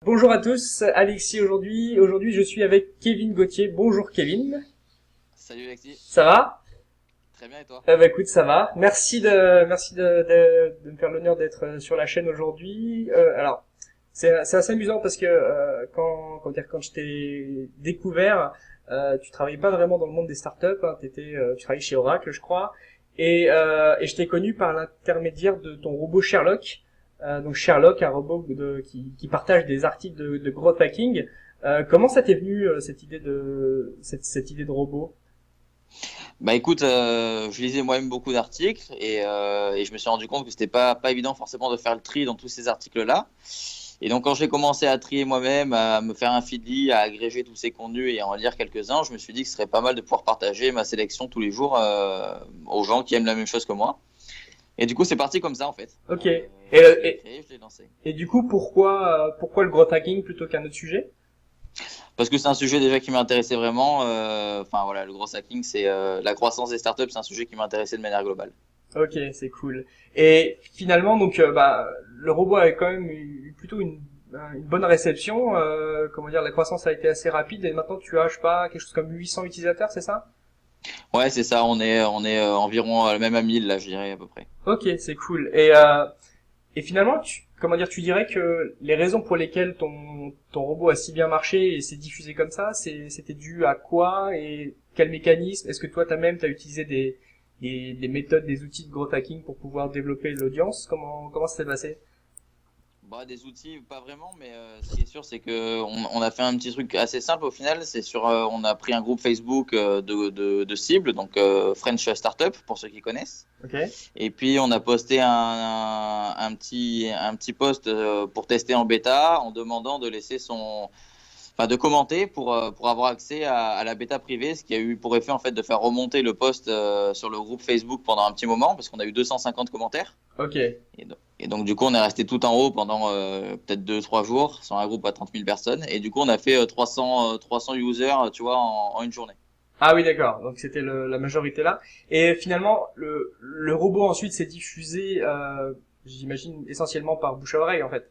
Bonjour à tous, Alexis aujourd'hui. Aujourd'hui, je suis avec Kevin Gauthier. Bonjour Kevin. Salut Alexis, Ça va? très bien et toi? Bah écoute, ça va. Merci de me faire l'honneur d'être sur la chaîne aujourd'hui. Alors, c'est assez amusant parce que quand je t'ai découvert, tu travaillais pas vraiment dans le monde des startups. Hein, tu travaillais chez Oracle, je crois. Et je t'ai connu par l'intermédiaire de ton robot Sherlock. Donc Sherlock, un robot qui partage des articles de growth hacking. Comment ça t'est venu cette idée de robot? Bah écoute, je lisais moi-même beaucoup d'articles et je me suis rendu compte que c'était pas évident forcément de faire le tri dans tous ces articles-là. Et donc quand j'ai commencé à trier moi-même, à me faire un feedly, à agréger tous ces contenus et à en lire quelques-uns, je me suis dit que ce serait pas mal de pouvoir partager ma sélection tous les jours aux gens qui aiment la même chose que moi. Et du coup c'est parti comme ça en fait. Ok. Et, Je l'ai et, créé, je l'ai lancé. et du coup, pourquoi le growth hacking plutôt qu'un autre sujet? Parce que c'est un sujet déjà qui m'intéressait vraiment. Enfin voilà, le gros hacking, c'est la croissance des startups, c'est un sujet qui m'intéressait de manière globale. Ok, c'est cool. Et finalement, donc, le robot avait quand même eu plutôt une bonne réception. Comment dire, la croissance a été assez rapide et maintenant tu as, je sais pas, quelque chose comme 800 utilisateurs, c'est ça? Ouais, c'est ça. On est environ même à 1000 là, je dirais à peu près. Ok, c'est cool. Et finalement, comment dire, tu dirais que les raisons pour lesquelles ton robot a si bien marché et s'est diffusé comme ça, c'était dû à quoi et quel mécanisme? Est-ce que toi, t'as utilisé des méthodes, des outils de growth hacking pour pouvoir développer l'audience? Comment ça s'est passé? Bah, des outils, pas vraiment, mais ce qui est sûr, c'est que on a fait un petit truc assez simple au final. On a pris un groupe Facebook de cibles, donc French Startup pour ceux qui connaissent. Ok. Et puis on a posté un petit post pour tester en bêta, en demandant de laisser enfin de commenter pour avoir accès à la bêta privée, ce qui a eu pour effet en fait de faire remonter le post sur le groupe Facebook pendant un petit moment, parce qu'on a eu 250 commentaires. Ok. Et donc du coup on est resté tout en haut pendant peut-être 2 3 jours sur un groupe à 30 000 personnes. Et du coup on a fait 300 users, tu vois, en une journée. Ah oui, d'accord. Donc c'était la majorité là. Et finalement, le robot ensuite s'est diffusé, j'imagine, essentiellement par bouche à oreille en fait.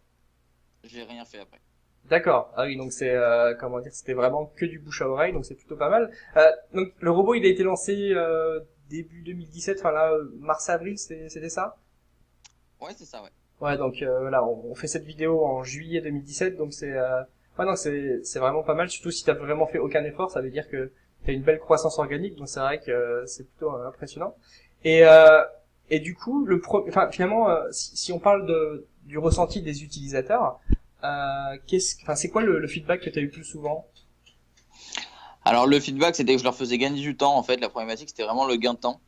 J'ai rien fait après. D'accord. Ah oui, donc comment dire, c'était vraiment que du bouche à oreille, donc c'est plutôt pas mal. Donc le robot, il a été lancé début 2017, enfin là, mars-avril, c'était ça? Ouais, c'est ça, ouais. Ouais, donc là, on fait cette vidéo en juillet 2017, donc ouais, non, c'est vraiment pas mal. Surtout si t'as vraiment fait aucun effort, ça veut dire que t'as une belle croissance organique, donc c'est vrai que c'est plutôt impressionnant. Et euh, et du coup, enfin finalement, si on parle du ressenti des utilisateurs, enfin c'est quoi le feedback que t'as eu plus souvent? Alors le feedback, c'était que je leur faisais gagner du temps en fait. La problématique, c'était vraiment le gain de temps.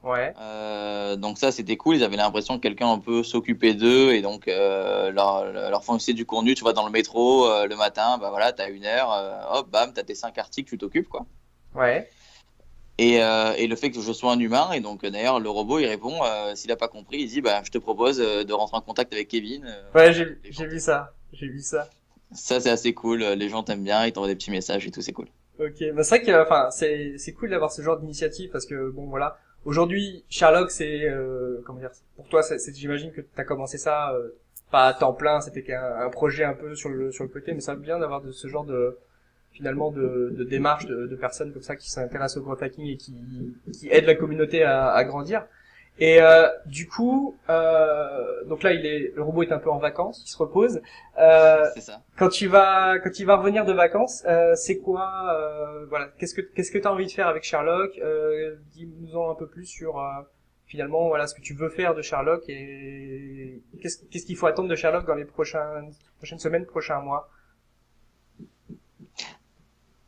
Ouais. Donc ça, c'était cool. Ils avaient l'impression que quelqu'un un peu s'occupait d'eux et donc leur fournissait du contenu. Tu vois, dans le métro le matin, bah voilà, t'as 1 heure, hop, bam, t'as tes 5 articles, tu t'occupes quoi. Ouais. Et le fait que je sois un humain, et donc d'ailleurs le robot il répond, s'il a pas compris, il dit bah je te propose de rentrer en contact avec Kevin. Ouais, Voilà, les j'ai gens vu t'aiment. ça. J'ai vu ça. Ça c'est assez cool. Les gens t'aiment bien, ils t'envoient des petits messages et tout, c'est cool. Ok, bah c'est vrai que enfin c'est cool d'avoir ce genre d'initiative parce que bon voilà, aujourd'hui Sherlock c'est comment dire, pour toi j'imagine que t'as commencé ça pas à temps plein, c'était un projet un peu sur le côté, mais ça bien d'avoir ce genre de finalement de démarche de personnes comme ça qui s'intéressent au growth hacking et qui aident la communauté à grandir. Et du coup, donc là, le robot est un peu en vacances, il se repose. Euh, C'est ça. quand il va revenir de vacances, c'est quoi, voilà, qu'est-ce que t'as envie de faire avec Sherlock? Dis-nous-en un peu plus sur finalement, voilà, ce que tu veux faire de Sherlock et qu'est-ce qu'il faut attendre de Sherlock dans les prochaines semaines, prochains mois.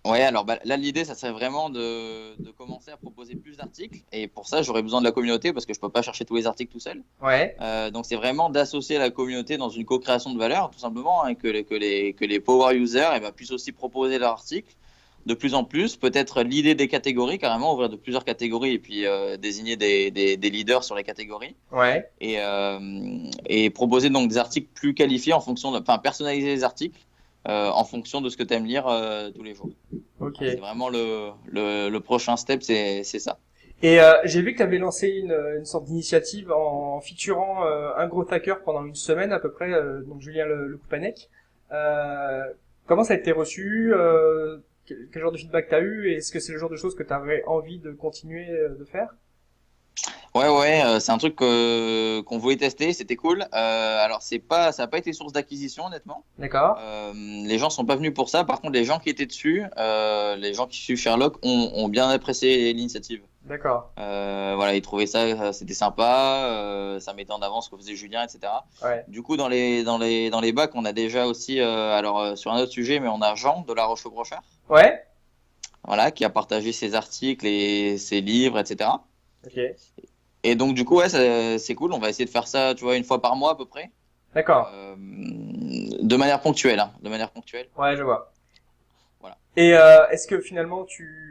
Ouais, alors bah, là, l'idée, ça serait vraiment de commencer à proposer plus d'articles. Et pour ça, j'aurais besoin de la communauté parce que je peux pas chercher tous les articles tout seul. Ouais, Donc, c'est vraiment d'associer la communauté dans une co-création de valeur, tout simplement, hein, que les power users eh ben, puissent aussi proposer leurs articles de plus en plus. Peut-être l'idée des catégories, carrément, ouvrir de plusieurs catégories et puis désigner des leaders sur les catégories. ouais, Et proposer donc des articles plus qualifiés enfin, personnaliser les articles en fonction de ce que tu aimes lire tous les jours. ok. Voilà, c'est vraiment le prochain step, c'est ça. Et j'ai vu que tu avais lancé une sorte d'initiative en featurant un gros hacker pendant une semaine à peu près, donc Julien Le Coupanec. Euh, comment ça a été reçu? Quel genre de feedback t'as eu? Et est-ce que c'est le genre de choses que t'aurais envie de continuer de faire? Ouais, c'est un truc qu'on voulait tester, c'était cool. Alors ça a pas été source d'acquisition honnêtement. D'accord. Les gens sont pas venus pour ça. Par contre, les gens qui étaient dessus, les gens qui suivent Sherlock ont bien apprécié l'initiative. D'accord. Voilà, ils trouvaient ça, c'était sympa, ça mettait en avant ce que faisait Julien, etc. Ouais. Du coup, dans les bacs, on a déjà aussi, sur un autre sujet, mais on a Jean de La Roche-au-Brochard, Ouais. voilà, qui a partagé ses articles et ses livres, etc. Ok. Et donc, du coup, ouais, c'est cool. On va essayer de faire ça, tu vois, une fois par mois à peu près, D'accord. de manière ponctuelle, hein, de manière ponctuelle. Ouais, je vois. Voilà. Et est-ce que finalement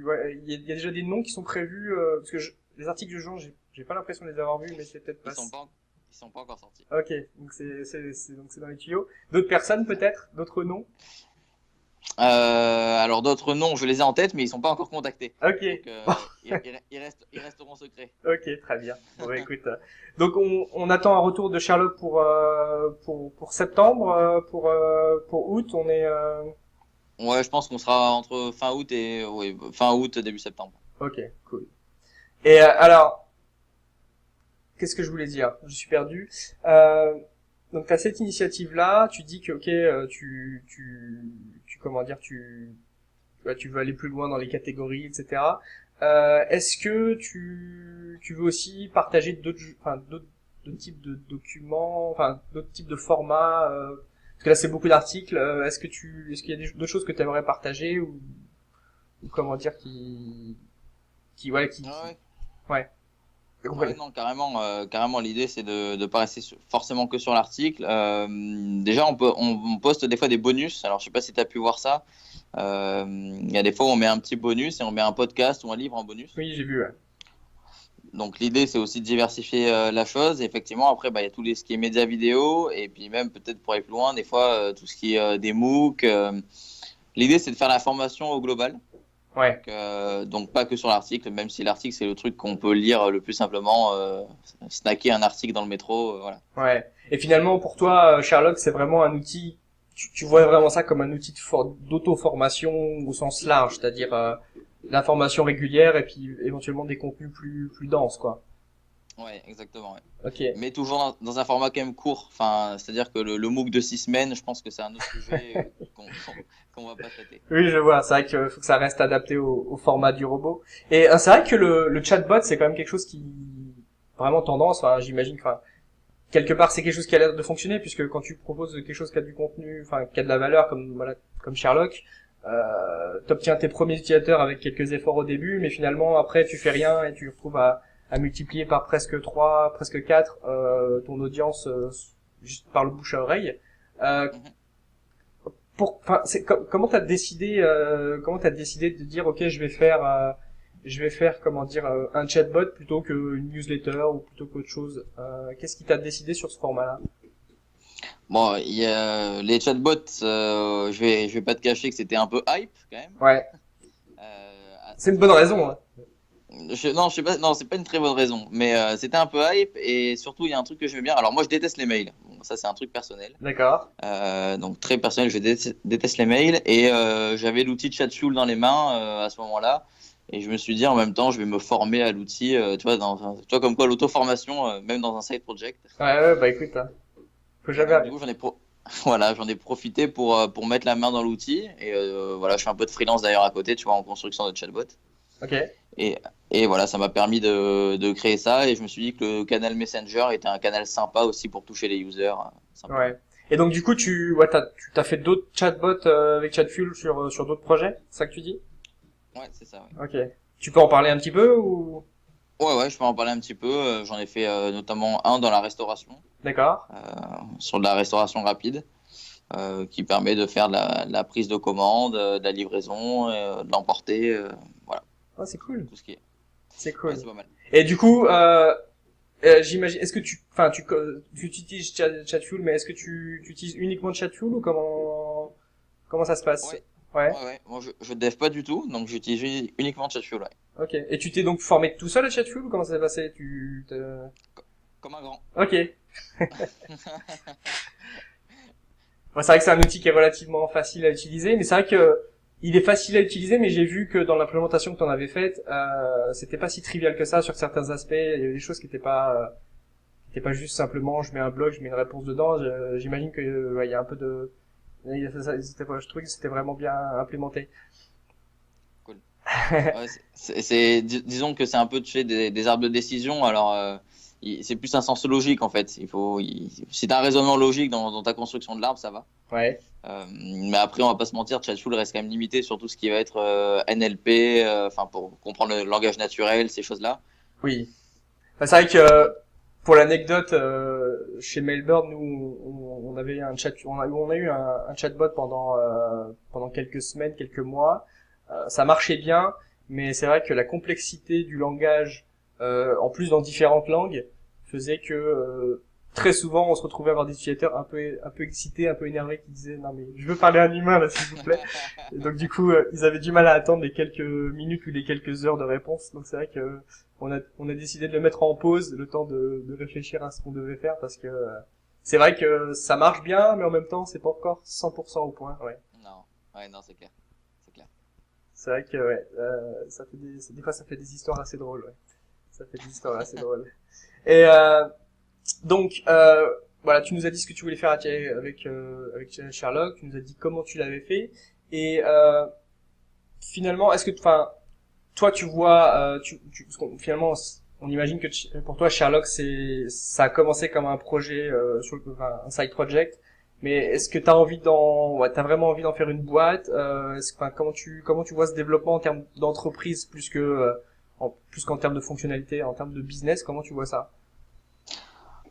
ouais, il y a déjà des noms qui sont prévus parce que les articles de Jean, j'ai pas l'impression de les avoir vus, mais c'est peut-être pas. Ils sont pas encore sortis. Ok, donc c'est dans les tuyaux. D'autres personnes peut-être, d'autres noms. Alors d'autres noms, je les ai en tête, mais ils sont pas encore contactés. Ok. Donc ils resteront secrets. Ok, très bien. Bon bah écoute, donc on attend un retour de Sherlock pour septembre, pour août, on est Ouais, je pense qu'on sera entre fin août et ouais, fin août début septembre. ok, cool. Et alors, qu'est-ce que je voulais dire? Je suis perdu. Donc t'as cette initiative-là, tu dis que ok, tu comment dire, ouais, tu veux aller plus loin dans les catégories, etc. Est-ce que tu veux aussi partager d'autres types de documents, enfin d'autres types de formats parce que là c'est beaucoup d'articles. Est-ce qu'il y a d'autres choses que tu aimerais partager ou comment dire Ah ouais. ouais. Ouais, non, carrément, carrément. L'idée, c'est de pas rester forcément que sur l'article. Déjà, on poste des fois des bonus. Alors, je sais pas si tu as pu voir ça. Il y a des fois où on met un petit bonus et on met un podcast ou un livre en bonus. Oui, j'ai vu. Ouais. Donc, l'idée, c'est aussi de diversifier la chose. Et effectivement, après, bah, il y a ce qui est média vidéo et puis même peut-être pour aller plus loin, des fois, tout ce qui est des MOOC. L'idée, c'est de faire la formation au global. Ouais. Donc pas que sur l'article, même si l'article c'est le truc qu'on peut lire le plus simplement, snacker un article dans le métro, voilà. Ouais. Et finalement, pour toi, Sherlock, c'est vraiment un outil. Tu vois vraiment ça comme un outil d'auto-formation au sens large, c'est-à-dire l'information régulière et puis éventuellement des contenus plus denses, quoi. Ouais, exactement. Ouais. Ok. Mais toujours dans un format quand même court. Enfin, c'est-à-dire que le MOOC de 6 semaines, je pense que c'est un autre sujet qu'on va pas traiter. Oui, je vois. C'est vrai que faut que ça reste adapté au format du robot. Et c'est vrai que le chatbot, c'est quand même quelque chose qui vraiment tendance. Enfin, j'imagine que enfin, quelque part, c'est quelque chose qui a l'air de fonctionner puisque quand tu proposes quelque chose qui a du contenu, enfin, qui a de la valeur, comme voilà, comme Sherlock, t'obtiens tes premiers utilisateurs avec quelques efforts au début, mais finalement après, tu fais rien et tu te retrouves à multiplier par presque 3, presque 4 ton audience juste par le bouche à oreille. Euh, Mhm. enfin, comment t'as décidé de dire ok je vais faire comment dire un chatbot plutôt qu'une newsletter ou plutôt qu'autre chose. Qu'est-ce qui t'a décidé sur ce format-là? Bon, il y a les chatbots, je vais pas te cacher que c'était un peu hype quand même. Ouais, c'est une bonne Donc, raison. Hein. non, je sais pas, non, c'est pas une très bonne raison, mais c'était un peu hype et surtout il y a un truc que j'aime bien. Alors moi je déteste les mails, bon, ça c'est un truc personnel. D'accord. Donc très personnel, je déteste les mails et j'avais l'outil Chatfuel dans les mains à ce moment-là et je me suis dit en même temps je vais me former à l'outil, tu vois, tu vois comme quoi l'auto-formation, même dans un side project. Ouais, bah écoute, hein, faut Et jamais donc du arrêter. coup voilà, j'en ai profité pour mettre la main dans l'outil et voilà, je fais un peu de freelance d'ailleurs à côté, tu vois, en construction de chatbot. Ok. Et, et voilà, ça m'a permis de créer ça et je me suis dit que le canal Messenger était un canal sympa aussi pour toucher les users. Simplement. Ouais. Et donc du coup tu t'as fait d'autres chatbots avec Chatfuel sur d'autres projets, c'est ça que tu dis? Ouais, c'est ça. Ouais. Ok. Tu peux en parler un petit peu ou? Ouais, je peux en parler un petit peu. J'en ai fait notamment un dans la restauration, D'accord. sur de la restauration rapide, qui permet de faire de la prise de commande, de la livraison, de l'emporter, voilà, Ah, c'est cool. tout ce qui est. C'est Ouais, cool. c'est pas mal. Et du coup, j'imagine, est-ce que tu utilises Chatfuel, mais est-ce que tu utilises uniquement Chatfuel ou comment ça se passe? Ouais, Ouais. ouais. Moi, je dev pas du tout, donc j'utilise uniquement Chatfuel, ouais. Ok. Et tu t'es donc formé tout seul à Chatfuel ou comment ça s'est passé? Comme un grand. Ok. Ouais, c'est vrai que c'est un outil qui est relativement facile à utiliser, mais c'est vrai que il est facile à utiliser, mais j'ai vu que dans l'implémentation que tu en avais faite, c'était pas si trivial que ça sur certains aspects. Il y avait des choses qui étaient pas juste simplement je mets un bloc, je mets une réponse dedans. J'imagine que ouais, il y a un peu de, je trouvais que c'était vraiment bien implémenté. Cool. Ouais, disons que c'est un peu, tu sais, des arbres de décision. Alors, c'est plus un sens logique en fait. Si t'as un raisonnement logique dans ta construction de l'arbre, ça va. Ouais. Mais après, on va pas se mentir, Chatfuel reste quand même limité sur tout ce qui va être NLP, enfin pour comprendre le langage naturel, ces choses-là. Oui. Enfin, c'est vrai que pour l'anecdote, chez Mailbird, nous, on avait un chat, on a eu un chatbot pendant quelques semaines, quelques mois. Ça marchait bien, mais c'est vrai que la complexité du langage, en plus dans différentes langues, faisait que très souvent on se retrouvait à avoir des utilisateurs un peu excités, un peu énervés, qui disaient non mais je veux parler à un humain là s'il vous plaît. Et donc du coup ils avaient du mal à attendre les quelques minutes ou les quelques heures de réponse. Donc c'est vrai que on a décidé de le mettre en pause, le temps de réfléchir à ce qu'on devait faire, parce que c'est vrai que ça marche bien, mais en même temps c'est pas encore 100% au point. Ouais. Non, ouais, non, c'est clair. C'est clair. C'est vrai que ouais, ça fait des fois ça fait des histoires assez drôles. Ouais. Ça fait des histoires assez drôles. Et donc voilà, tu nous as dit ce que tu voulais faire avec Sherlock, tu nous as dit comment tu l'avais fait, et finalement est-ce que enfin toi tu vois parce finalement on imagine que pour toi Sherlock ça a commencé comme un projet enfin, un side project, mais est-ce que t'as vraiment envie d'en faire une boîte, enfin comment tu vois ce développement en termes d'entreprise plus que plus qu'en termes de fonctionnalité, en termes de business, comment tu vois ça?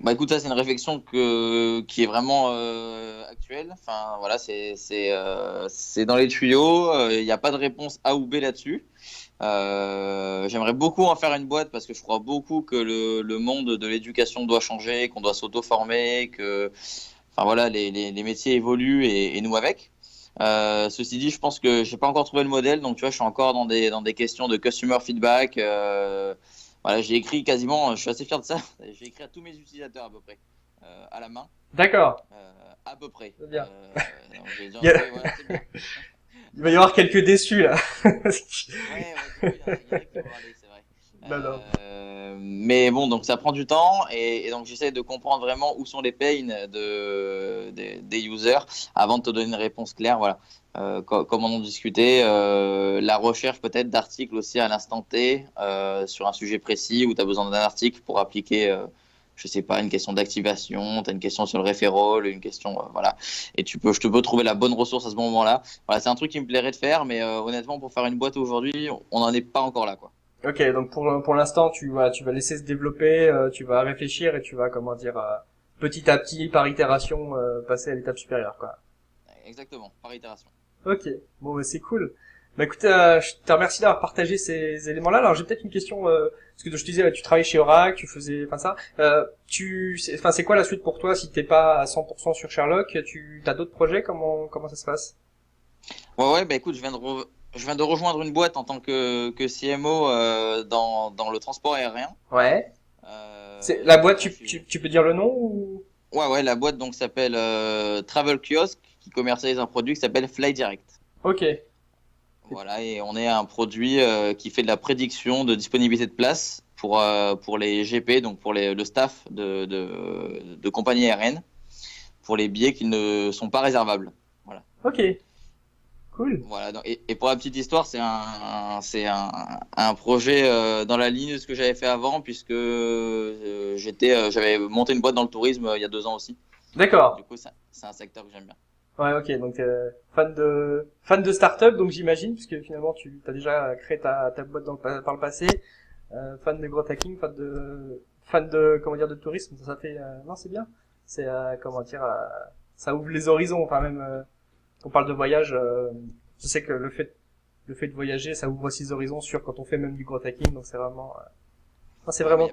Bah écoute, ça c'est une réflexion qui est vraiment actuelle. Enfin voilà, c'est dans les tuyaux. Il n'y a pas de réponse A ou B là-dessus. J'aimerais beaucoup en faire une boîte parce que je crois beaucoup que le monde de l'éducation doit changer, qu'on doit s'auto-former, que enfin voilà, les métiers évoluent et nous avec. Ceci dit, je pense que j'ai pas encore trouvé le modèle, donc tu vois, je suis encore dans des questions de customer feedback. Voilà, j'ai écrit quasiment, je suis assez fier de ça. J'ai écrit à tous mes utilisateurs à peu près, à la main, D'accord, à peu près. c'est bien. Donc j'ai dit, Il y a- ok, voilà, c'est bien. Il va y avoir quelques déçus là. Ouais, du coup, il y en a qui vont râler, c'est vrai. Non, non. Mais bon, donc ça prend du temps et donc j'essaie de comprendre vraiment où sont les pains des users avant de te donner une réponse claire. Voilà, comme on en discutait, la recherche peut-être d'articles aussi à l'instant T sur un sujet précis où tu as besoin d'un article pour appliquer. Je sais pas, une question d'activation, tu as une question sur le referral, une question, voilà. Et je te peux trouver la bonne ressource à ce moment-là. Voilà, c'est un truc qui me plairait de faire, mais honnêtement, pour faire une boîte aujourd'hui, on n'en est pas encore là, quoi. Ok, donc pour l'instant tu vas laisser se développer, tu vas réfléchir et tu vas comment dire petit à petit par itération passer à l'étape supérieure quoi. Exactement, par itération. Ok, bon bah, c'est cool. Bah écoute, je te remercie d'avoir partagé ces éléments-là. Alors j'ai peut-être une question parce que je te disais là, tu travailles chez Oracle, tu faisais enfin ça. Enfin c'est quoi la suite pour toi si t'es pas à 100% sur Sherlock, tu t'as d'autres projets, comment ça se passe? Ouais, bah écoute, je viens de rejoindre une boîte en tant que CMO dans le transport aérien. Ouais. C'est la boîte, Voilà, tu peux dire le nom ou? ouais, la boîte donc s'appelle Travel Kiosk qui commercialise un produit qui s'appelle Fly Direct. Ok. Voilà, et on est un produit qui fait de la prédiction de disponibilité de place pour les GP, donc pour le staff de compagnies aériennes, pour les billets qui ne sont pas réservables. Voilà. Ok. Cool. Voilà, et pour la petite histoire, un projet dans la ligne de ce que j'avais fait avant, puisque j'avais monté une boîte dans le tourisme il y a 2 ans aussi. D'accord. Du coup, c'est un secteur que j'aime bien. Ouais, ok, donc fan de start-up, donc j'imagine, puisque finalement tu as déjà créé ta boîte par le passé, fan de growth hacking, fan de comment dire de tourisme, ça fait non c'est bien, c'est comment dire, ça ouvre les horizons, enfin même on parle de voyage, je sais que le fait de voyager, ça ouvre aussi les horizons sur quand on fait même du growth hacking, donc c'est vraiment, non, c'est Ouais, mais il vraiment, y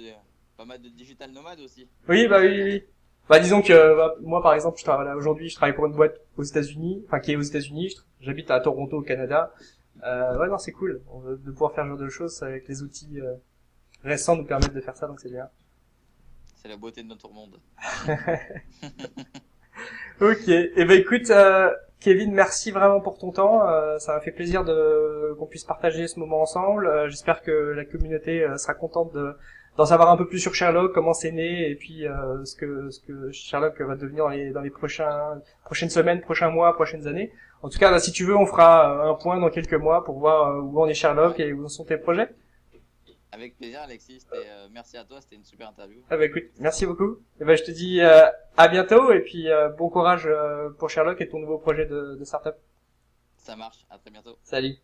a pas mal de digital nomades aussi. oui bah oui, oui. Bah disons que moi par exemple aujourd'hui je travaille pour une boîte aux États-Unis, enfin qui est aux États-Unis, j'habite à Toronto au Canada. Ouais non c'est cool de pouvoir faire ce genre de choses avec les outils récents nous permettent de faire ça donc c'est bien. C'est la beauté de notre monde. Ok. Eh ben écoute, Kevin, merci vraiment pour ton temps. Ça m'a fait plaisir de qu'on puisse partager ce moment ensemble. J'espère que la communauté sera contente d'en savoir un peu plus sur Sherlock, comment c'est né, et puis ce que Sherlock va devenir dans les prochaines semaines, prochains mois, prochaines années. En tout cas, là, si tu veux, on fera un point dans quelques mois pour voir où en est Sherlock et où sont tes projets. Avec plaisir, Alexis. Merci à toi, c'était une super interview. Ah bah écoute, merci beaucoup. Et ben je te dis à bientôt et puis bon courage pour Sherlock et ton nouveau projet de startup. Ça marche, à très bientôt. Salut.